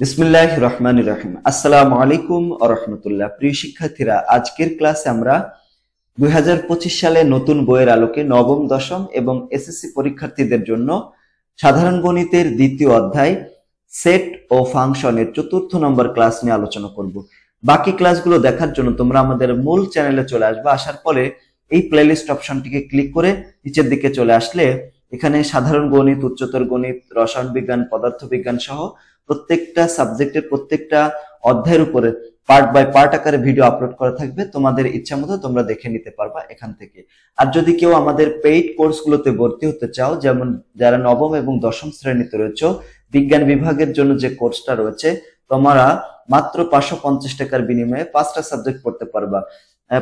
বিসমিল্লাহির রহমানির রহিম। আসসালামু আলাইকুম ওয়া রাহমাতুল্লাহ। প্রিয় শিক্ষার্থীরা, আজকের ক্লাসে আমরা 2025 সালে নতুন বইয়ের আলোকে নবম, দশম এবং এসএসসি পরীক্ষার্থীদের জন্য সাধারণ গণিতের দ্বিতীয় অধ্যায় সেট ও ফাংশনের 4র্থ নম্বর ক্লাস নিয়ে আলোচনা করব। বাকি ক্লাসগুলো দেখার জন্য তোমরা আমাদের মূল চ্যানেলে চলে আসবে। আসার পরে এই প্লেলিস্ট অপশনটিকে ক্লিক করে নিচের দিকে চলে আসলে এখানে সাধারণ গণিত, উচ্চতর গণিত, রসায়ন বিজ্ঞান, পদার্থবিজ্ঞান সহ প্রত্যেকটা সাবজেক্টের প্রত্যেকটা অধ্যায়ের উপরে পার্ট বাই পার্ট আকারে ভিডিও আপলোড করা থাকবে। তোমাদের ইচ্ছা মতো তোমরা দেখে নিতে পারবা এখান থেকে। আর যদি কেউ আমাদের পেইড কোর্সগুলোতে ভর্তি হতে চাও, যেমন যারা নবম এবং দশম শ্রেণীতে রয়েছে, বিজ্ঞান বিভাগের জন্য যে কোর্সটা রয়েছে, তোমরা মাত্র 550 টাকার বিনিময়ে 5টা সাবজেক্ট পড়তে পারবা।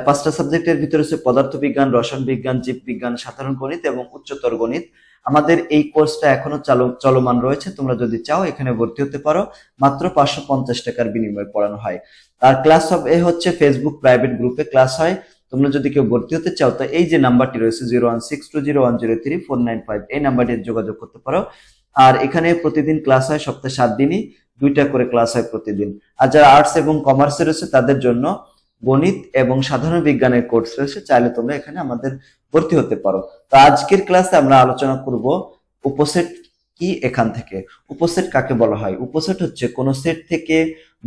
5টা সাবজেক্টের ভিতরে হচ্ছে পদার্থবিজ্ঞান, রসায়ন বিজ্ঞান, জীববিজ্ঞান, সাধারণ গণিত এবং উচ্চতর গণিত। আমাদের এই কোর্সটা এখনো চলমান রয়েছে। তোমরা যদি চাও এখানে ভর্তি হতে পারো। মাত্র 550 টাকার বিনিময়ে পড়ানো হয়। আর ক্লাস হচ্ছে ফেসবুক প্রাইভেট গ্রুপে ক্লাস হয়। তোমরা যদি কেউ ভর্তি হতে চাও তো এই যে নাম্বারটি রয়েছে 01620103495, এই নাম্বারটি যোগাযোগ করতে পারো। আর এখানে প্রতিদিন ক্লাস হয়, সপ্তাহে 7 দিনই 2টা করে ক্লাস হয় প্রতিদিন। আর যারা আর্টস এবং কমার্সে রয়েছে তাদের জন্য গণিত এবং সাধারণ বিজ্ঞানের কোর্স রয়েছে, চাইলে তোমরা এখানে আমাদের ভর্তি হতে পারো। তো আজকের ক্লাসে আমরা আলোচনা করব উপসেট কি। এখান থেকে উপসেট কাকে বলা হয়? উপসেট হচ্ছে কোন সেট থেকে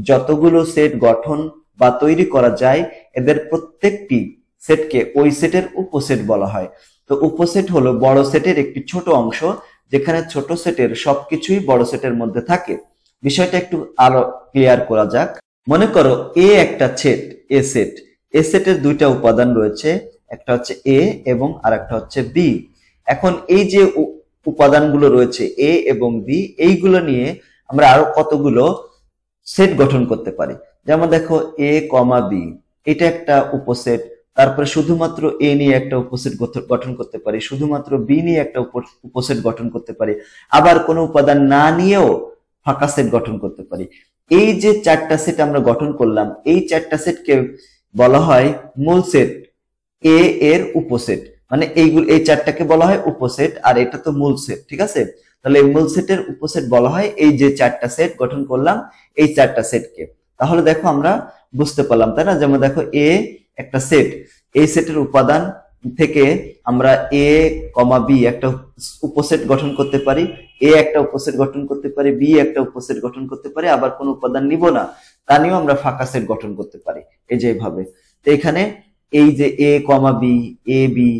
যতগুলো সেট গঠন বা তৈরি করা যায়, এদের প্রত্যেকটি সেটকে ওই সেটের উপসেট বলা হয়। তো উপসেট হলো বড় সেটের একটি ছোট অংশ, যেখানে ছোট সেটের সবকিছুই বড় সেটের মধ্যে থাকে। বিষয়টা একটু আরো ক্লিয়ার করা যাক। মনে করো এ একটা সেট, এ সেটের 2টা উপাদান রয়েছে, একটা হচ্ছে এ এবং আরেকটা হচ্ছে বি। এখন এই যে উপাদানগুলো রয়েছে এ এবং বি, এইগুলো নিয়ে আমরা আরো কতগুলো সেট গঠন করতে পারি। যেমন দেখো এ কমা বি, এটা একটা উপসেট। তারপরে শুধুমাত্র এ নিয়ে একটা উপসেট গঠন করতে পারি, শুধুমাত্র বি নিয়ে একটা উপসেট গঠন করতে পারি, আবার কোনো উপাদান না নিয়েও ফাঁকা সেট গঠন করতে পারি। এই যে 4টা সেট আমরা গঠন করলাম, এই 4টা সেটকে বলা হয় মূল সেট, এ এর উপসেট। মানে এই 4টাকে বলা হয় উপসেট, আর এটা তো মূল সেট, ঠিক আছে? তাহলে এই মূল সেটের উপসেট বলা হয় এই যে 4টা সেট গঠন করলাম, এই 4টা সেটকে। তাহলে দেখো আমরা বুঝতে পারলাম, তাই না? যেমন দেখো এ একটা সেট, এই সেটের উপাদান থেকে আমরা এ কমা বি একটা উপসেট গঠন করতে পারি, এ একটা উপসেট গঠন করতে পারি, বি একটা উপসেট গঠন করতে পারি, আবার কোন উপাদান নিব না তা নিয়েও আমরা ফাঁকা সেট গঠন করতে পারি, এই যে এইভাবে। তো এখানে এই যে এ কমা বি, এ বি,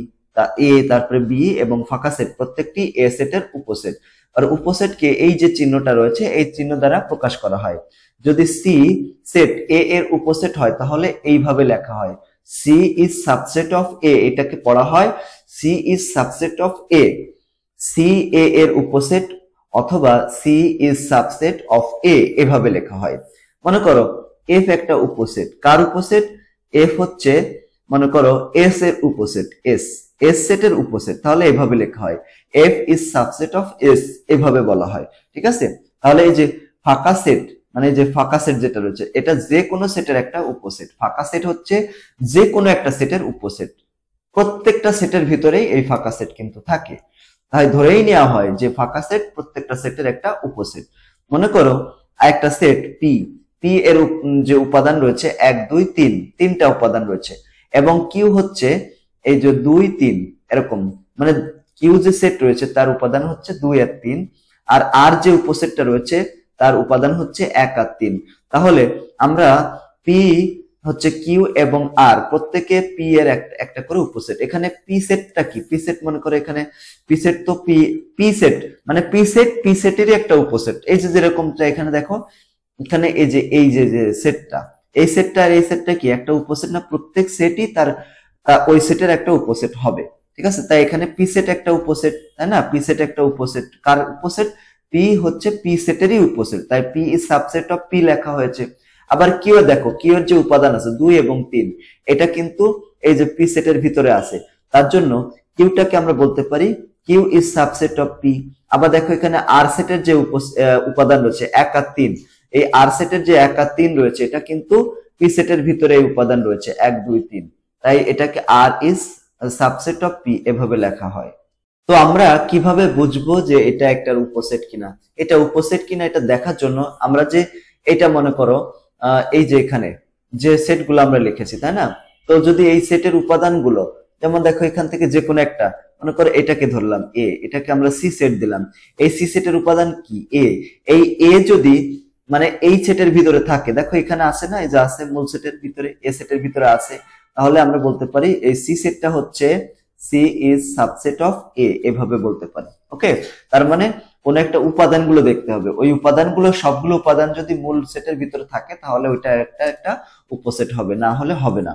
এ তারপরে বি এবং ফাঁকা সেট প্রত্যেকটি এ সেটের উপসেট। আর উপসেটকে এই যে চিহ্নটা রয়েছে, এই চিহ্ন দ্বারা প্রকাশ করা হয়। যদি সি সেট এ এর উপসেট হয় তাহলে এইভাবে লেখা হয়, C is subset of A. এটাকে পড়া হয় C is subset of A. C A এর উপসেট অথবা C is subset of A, এভাবে লেখা হয়। মনে করো এফ একটা উপসেট। কার উপসেট? এফ হচ্ছে মনে করো এস এর উপসেট, এস সেটের উপসেট। তাহলে এভাবে লেখা হয় F is subset of S, এভাবে বলা হয়, ঠিক আছে? তাহলে এই যে ফাঁকা সেট, মানে যে ফাঁকা সেট যেটা রয়েছে, এটা যে কোনো সেটের একটা উপসেট। ফাঁকা সেট হচ্ছে যে কোনো একটা সেটের উপসেট। প্রত্যেকটা সেটের ভিতরেই এই ফাঁকা সেট কিন্তু থাকে। তাই ধরেই নেওয়া হয় যে ফাঁকা সেট প্রত্যেকটা সেটের একটা উপসেট। মনে করো একটা সেট পি, পি এর যে উপাদান রয়েছে 1 2 3, 3টা উপাদান রয়েছে, এবং কিউ হচ্ছে এই যে 2 3, এরকম। মানে কিউ যে সেট রয়েছে তার উপাদান হচ্ছে 2 আর 3, আর আর যে উপসেটটা রয়েছে তার উপাদান হচ্ছে 1 আর 3। তাহলে আমরা পি হচ্ছে কিউ এবং আর প্রত্যেকে পি এর একটা করে উপসেট। এখানে পি সেটটা কি? পি সেট মনে করে এখানে পি সেট তো পি সেট মানে পি সেটেরই একটা উপসেট। এই যে যেরকমটা এখানে দেখো, এখানে এই যে সেটটা, এই সেটটা আর এই সেটটা কি একটা উপসেট না? প্রত্যেক সেটই তার ওই সেটের একটা উপসেট হবে, ঠিক আছে? তাই এখানে পি সেট একটা উপসেট, তাই না? পি সেট একটা উপসেট। কার উপসেট? পি হচ্ছে পি সেটেরই উপসেট, তাই P is subset of P লেখা হয়েছে। আবার কিউ দেখো, কিউ এর যে উপাদান আছে 2 এবং 3, এটা কিন্তু এই যে পি সেটের ভিতরে আছে, তার জন্য কিউটাকে আমরা বলতে পারি Q is subset of P. আবার দেখো এখানে আর সেটের যে উপাদান রয়েছে 1 আর 3, এই আর সেটের যে 1 আর 3 রয়েছে, এটা কিন্তু পি সেটের ভিতরে এই উপাদান রয়েছে 1 2 3, তাই এটাকে আর ইজ সাবসেট অফ পি এভাবে লেখা হয়। তো আমরা কিভাবে বুঝবো যে এটা একটা উপসেট কিনা? এটা উপসেট কিনা এটা দেখার জন্য আমরা যে এটা মনে করো এই যে এখানে যে সেটগুলো আমরা লিখেছি, তাই না? তো যদি এই সেটের উপাদানগুলো, যেমন দেখো এখান থেকে যে কোনো একটা, মনে করো এটাকে ধরলাম এ, এটাকে আমরা সি সেট দিলাম। এই সি সেটের উপাদান কি? এ। এই এ যদি মানে এই সেটের ভিতরে থাকে, দেখো এখানে আছে না, এই যে আছে মূল সেটের ভিতরে, এ সেটের ভিতরে আছে, তাহলে আমরা বলতে পারি এই সি সেটটা হচ্ছে C is subset of A, এভাবে বলতে পারি। ওকে, তার মানে কোন একটা উপাদানগুলো দেখতে হবে, ওই উপাদানগুলো সবগুলো উপাদান যদি মূল সেটের ভিতরে থাকে তাহলে ওইটা একটা উপসেট হবে, না হলে হবে না।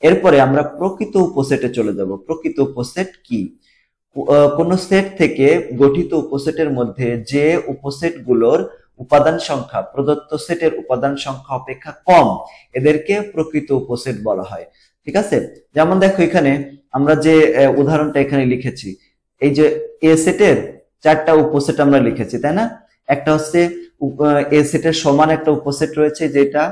এরপরে আমরা প্রকৃত উপসেটে চলে যাব। প্রকৃত উপসেট কি? কোন সেট থেকে গঠিত উপসেটের মধ্যে যে উপসেটগুলোর উপাদান সংখ্যা প্রদত্ত সেটের উপাদান সংখ্যা অপেক্ষা কম, এদেরকে প্রকৃত উপসেট বলা হয়। ঠিক আছে, যেমন দেখো এখানে আমরা যে উদাহরণটা এখানে লিখেছি, এই যে এ সেটের 4টা উপসেট আমরা লিখেছি, তাই না? একটা হচ্ছে এ সেটের সমান একটা উপসেট রয়েছে যেটা,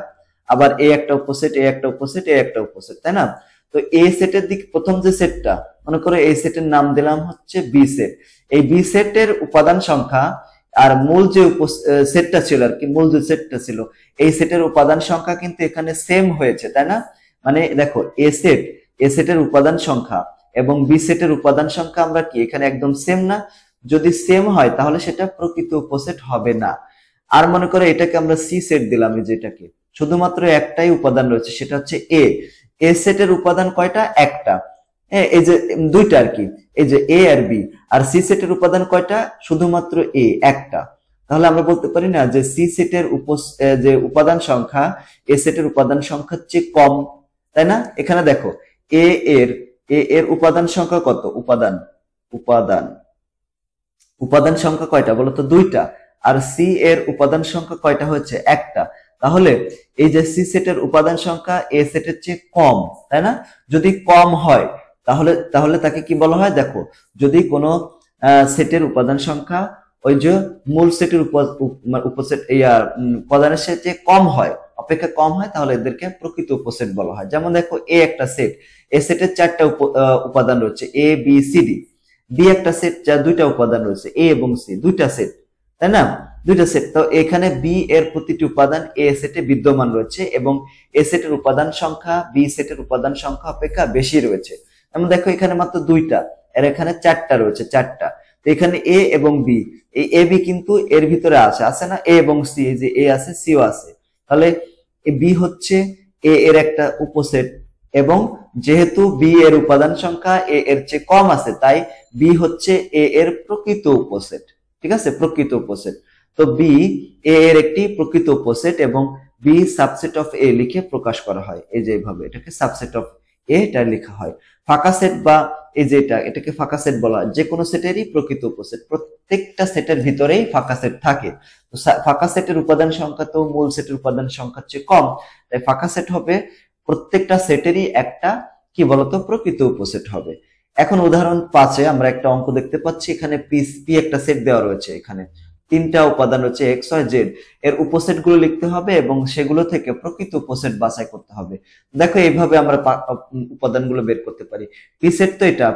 আবার এ একটা উপসেট, এ একটা উপসেট, এ একটা উপসেট, তাই না? তো এ সেটের দিক প্রথম যে সেটটা, মনে করো এই সেটের নাম দিলাম হচ্ছে বি সেট। এই বি সেটের উপাদান সংখ্যা আর মূল যে সেটটা ছিল আর কি, মূল যে সেটটা ছিল, এই সেটের উপাদান সংখ্যা কিন্তু এখানে সেম হয়েছে, তাই না? মানে দেখো এ সেটের উপাদান সংখ্যা এবং বি সেটের উপাদান সংখ্যা আমরা কি এখানে একদম সেম না? যদি সেম হয় তাহলে সেটা প্রকৃত উপসেট হবে না। আর মনে করো এটাকে আমরা সি সেট দিলাম, যেটাকে শুধুমাত্র একটাই উপাদান রয়েছে, সেটা হচ্ছে এ। এ সেটের উপাদান কয়টা? একটা। এই যে দুইটা আর কি, এই যে এ আর বি। আর সি সেটের উপাদান কয়টা? শুধুমাত্র এ, একটা। তাহলে আমরা বলতে পারি না যে সি সেটের যে উপাদান সংখ্যা এ সেটের উপাদান সংখ্যার চেয়ে কম, তাই না? এখানে দেখো এ এর উপাদান সংখ্যা কত? উপাদান সংখ্যা কয়টা বলতো? দুইটা। আর সি এর উপাদান সংখ্যা কয়টা হচ্ছে? একটা। তাহলে এই যে সি সেটের উপাদান সংখ্যা এ সেটের চেয়ে কম, তাই না? যদি কম হয় তাহলে তাকে কি বলা হয়? দেখো যদি কোনো সেটের উপাদান সংখ্যা ওই যে মূল সেটের উপসেট উপাদানের সাথে কম হয়, অপেক্ষা কম হয়, তাহলে এদেরকে প্রকৃত উপসেট বলা হয়। যেমন দেখো এ একটা সেট, এ সেটের 4টা উপাদান রয়েছে, A B C D. B একটা সেট যার 2টা উপাদান রয়েছে, এ এবং সি, 2টা সেট, তাই না? 2টা সেট। তো এখানে বি এর প্রতিটি উপাদান এ সেটে বিদ্যমান রয়েছে এবং এ সেটের উপাদান সংখ্যা বি সেটের উপাদান সংখ্যা অপেক্ষা বেশি রয়েছে। যেমন দেখো এখানে মাত্র 2টা, এর এখানে 4টা রয়েছে, 4টা। তো এখানে এ এবং বি, এই এ বি কিন্তু এর ভিতরে আছে না? এ এবং সি, যে এ আছে সিও আছে, তাহলে বি হচ্ছে এ এর একটা উপসেট, এবং যেহেতু বি এর উপাদান সংখ্যা এ এর চেয়ে কম আছে, তাই বি হচ্ছে এ এর প্রকৃত উপসেট। ঠিক আছে, প্রকৃত উপসেট। তো বি এ এর একটি প্রকৃত উপসেট এবং বি সাবসেট অফ এ লিখে প্রকাশ করা হয়, এই যে এইভাবে এটাকে সাবসেট অফ এ এটা লেখা হয়। ফাঁকা সেট বা এই যে এটাকে ফাঁকা সেট বলা হয়, যে কোনো সেটেরই প্রকৃত উপসেট। প্রত্যেকটা সেটের ভিতরেই ফাঁকা সেট থাকে। তো ফাঁকা সেটের উপাদান সংখ্যা তো মূল সেটের উপাদান সংখ্যার চেয়ে কম, তাই ফাঁকা সেট হবে প্রত্যেকটা সেটেরই একটা কি বলতো প্রকৃত উপসেট হবে। এখন উদাহরণ 5-এ আমরা একটা অঙ্ক দেখতে পাচ্ছি, এখানে পি একটা সেট দেওয়া রয়েছে, এখানে 3টা উপাদান রয়েছে এক্স ওয়াই জেড, এর উপসেট গুলো লিখতে হবে এবং সেগুলো থেকে প্রকৃত উপসেট বাছাই করতে হবে। দেখো এইভাবে আমরা উপাদানগুলো বের করতে পারি। পি সেট তো এটা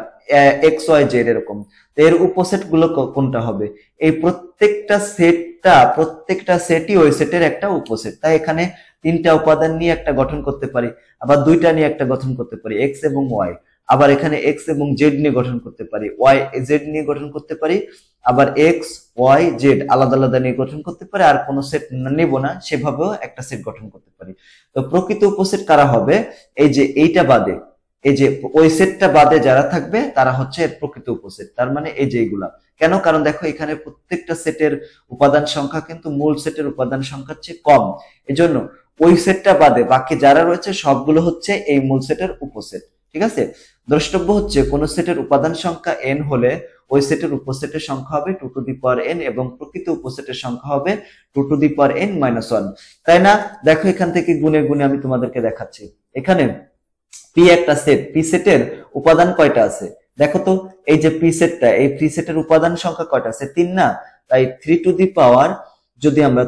এক্স ওয়াই জেড এরকম, তো এর উপসেট গুলো কোনটা হবে? এই প্রত্যেকটা সেটই ওই সেটের একটা উপসেট। তাই এখানে 3টা উপাদান নিয়ে একটা গঠন করতে পারি, আবার 2টা নিয়ে একটা গঠন করতে পারি, এক্স এবং ওয়াই। আবার এখানে এক্স এবং জেড নিয়ে গঠন করতে পারি, ওয়াই জেড নিয়ে গঠন করতে পারি, আবার এক্স ওয়াই জেড আলাদা আলাদা নিয়ে গঠন করতে পারি, আর কোনো সেট নেব না সেভাবেও একটা সেট গঠন করতে পারি। তো প্রকৃত উপসেট কারা হবে? এই যে এইটা বাদে, এই যে ওই সেটটা বাদে যারা থাকবে তারা হচ্ছে এর প্রকৃত উপসেট। তার মানে এই যে এইগুলা কেন? কারণ দেখো এখানে প্রত্যেকটা সেটের উপাদান সংখ্যা কিন্তু মূল সেটের উপাদান সংখ্যার চেয়ে কম, এজন্য ওই সেটটা বাদে বাকি যারা রয়েছে সবগুলো হচ্ছে এই মূল সেটের উপসেট। ঠিক আছে, দ্রষ্টব্য হচ্ছে কোন সেটের উপাদান সংখ্যা n হলে ওই সেটের উপসেটের সংখ্যা হবে 2 টু দি পাওয়ার n এবং প্রকৃত উপসেটের সংখ্যা হবে 2 টু দি পাওয়ার n - 1, তাই না? দেখো এখান থেকে গুণে গুণে আমি তোমাদেরকে দেখাচ্ছি। এখানে পি একটা সেট, পি সেটের উপাদান কয়টা আছে দেখো তো। এই যে পি সেটটা, এই পি সেটের উপাদান সংখ্যা কয়টা আছে? 3 না? তাই 3 টু দি পাওয়ার, যদি আমরা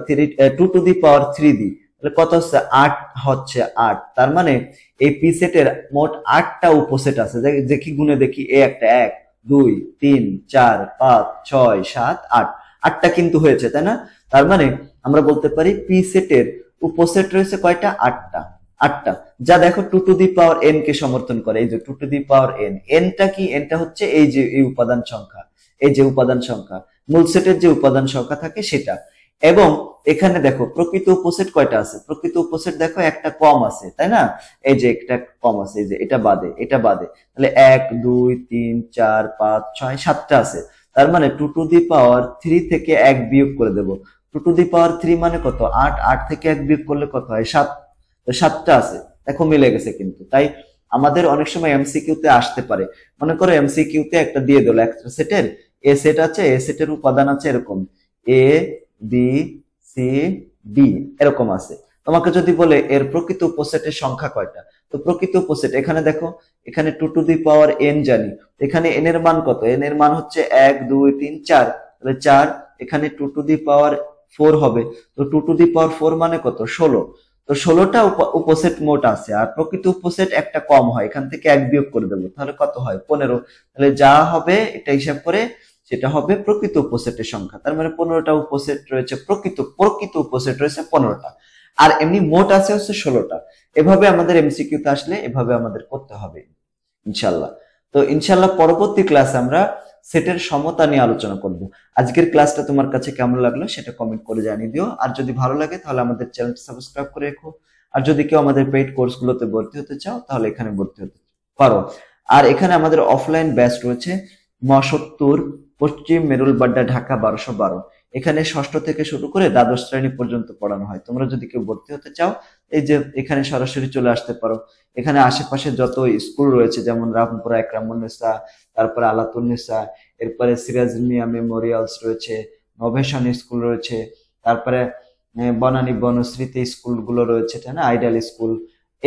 2 টু দি পাওয়ার 3 দিই তাহলে কত হচ্ছে? 8 হচ্ছে 8। তার মানে এই পি সেটের মোট 8টা উপসেট আছে। দেখি গুণে দেখি, এ একটা 1 2 3 4 5 6 7 8, 8টা কিন্তু হয়েছে, তাই না? তার মানে আমরা বলতে পারি পি সেটের উপসেট রয়েছে কয়টা? 8টা। 8টা, যা দেখো 2 টু দি পাওয়ার n কে সমর্থন করে। এই যে 2 টু দি পাওয়ার n, nটা কি? nটা হচ্ছে এই যে এই উপাদান সংখ্যা, এই যে উপাদান সংখ্যা, মূল সেটের যে উপাদান সংখ্যা থাকে সেটা। এবং এখানে দেখো প্রকৃত উপসেট কয়টা আছে? প্রকৃত উপসেট দেখো একটা কম আছে, তাই না? এই যে একটা কম আছে, এই যে এটা বাদে, এটা বাদে, তাহলে 1 2 3 4 5 6 7টা আছে। তার মানে 2 টু দি পাওয়ার 3 থেকে 1 বিয়োগ করে দেব। 2 টু দি পাওয়ার 3 মানে কত? 8, 8 থেকে 1 বিয়োগ করলে কত হয়? 7। তো 7টা আছে, দেখো মিলে গেছে কিন্তু। তাই আমাদের অনেক সময় এমসিকিউ তে আসতে পারে, মনে করো এমসিকিউ তে একটা দিয়ে দিল, একটা সেটের এ সেট আছে, এ সেটের উপাদান আছে এরকম এ বি সি ডি এরকম আছে। তোমাকে যদি বলে এর প্রকৃত উপসেটের সংখ্যা কয়টা, তো প্রকৃত উপসেট এখানে দেখো, এখানে 2 টু দি পাওয়ার n জানি, এখানে n এর মান কত? n এর মান হচ্ছে 1 2 3 4, তাহলে 4, এখানে 2 টু দি পাওয়ার 4 হবে, তো 2 টু দি পাওয়ার 4 মানে কত? 16। তো 16টা উপসেট মোট আছে, আর প্রকৃত উপসেট একটা কম হয়, এখান থেকে 1 বিয়োগ করে দেবো, তাহলে কত হয়? 15। তাহলে যা হবে এটা হিসাব করে সেটা হবে প্রকৃত উপসেটের সংখ্যা। তার মানে 15টা উপসেট রয়েছে, প্রকৃত উপসেট রয়েছে 15টা, আর এমনি মোট আছে হচ্ছে 16টা। এভাবে আমাদের এমসিকিউ তে আসলে এভাবে আমাদের করতে হবে ইনশাল্লাহ। তো ইনশাল্লাহ পরবর্তী ক্লাসে আমরা সেটের সমতা নিয়ে আলোচনা করব। আজকের ক্লাসটা তোমার কাছে কেমন লাগলো সেটা কমেন্ট করে জানিয়ে দিও, আর যদি ভালো লাগে তাহলে আমাদের চ্যানেলটি সাবস্ক্রাইব করে রেখো। আর যদি কেউ আমাদের পেইড কোর্সগুলোতে ভর্তি হতে চাও তাহলে এখানে ভর্তি হতে পারো। আর এখানে আমাদের অফলাইন ব্যাচ রয়েছে 69, পশ্চিম মেরুলবাড্ডা, ঢাকা 1212। এখানে ষষ্ঠ থেকে শুরু করে দ্বাদশ শ্রেণী পর্যন্ত পড়ানো হয়। তোমরা যদি কেউ ভর্তি হতে চাও এই যে এখানে সরাসরি চলে আসতে পারো। এখানে আশেপাশে যত স্কুল রয়েছে যেমন রামপুরা একরামুন্নেসা, তারপরে আলাতুন্নেসা, এরপরে সিরাজ মিয়া মেমোরিয়ালস রয়েছে, নভেশন স্কুল রয়েছে, তারপরে বনানী বনশ্রীতে স্কুলগুলো রয়েছে, তাই না? আইডিয়াল স্কুল,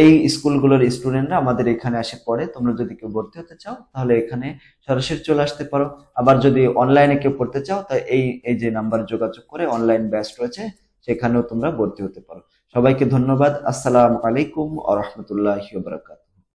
এই স্কুলগুলোর স্টুডেন্টরা আমাদের এখানে আসে পড়ে। তোমরা যদি কেউ ভর্তি হতে চাও তাহলে এখানে সরাসরি চলে আসতে পারো। আবার যদি অনলাইনে কেউ পড়তে চাও তাই এই এই যে নাম্বারে যোগাযোগ করে অনলাইন ব্যাচ রয়েছে সেখানেও তোমরা ভর্তি হতে পারো। সবাইকে ধন্যবাদ। আসসালামু আলাইকুম ওয়া রাহমাতুল্লাহি ওয়া বারাকাতুহু।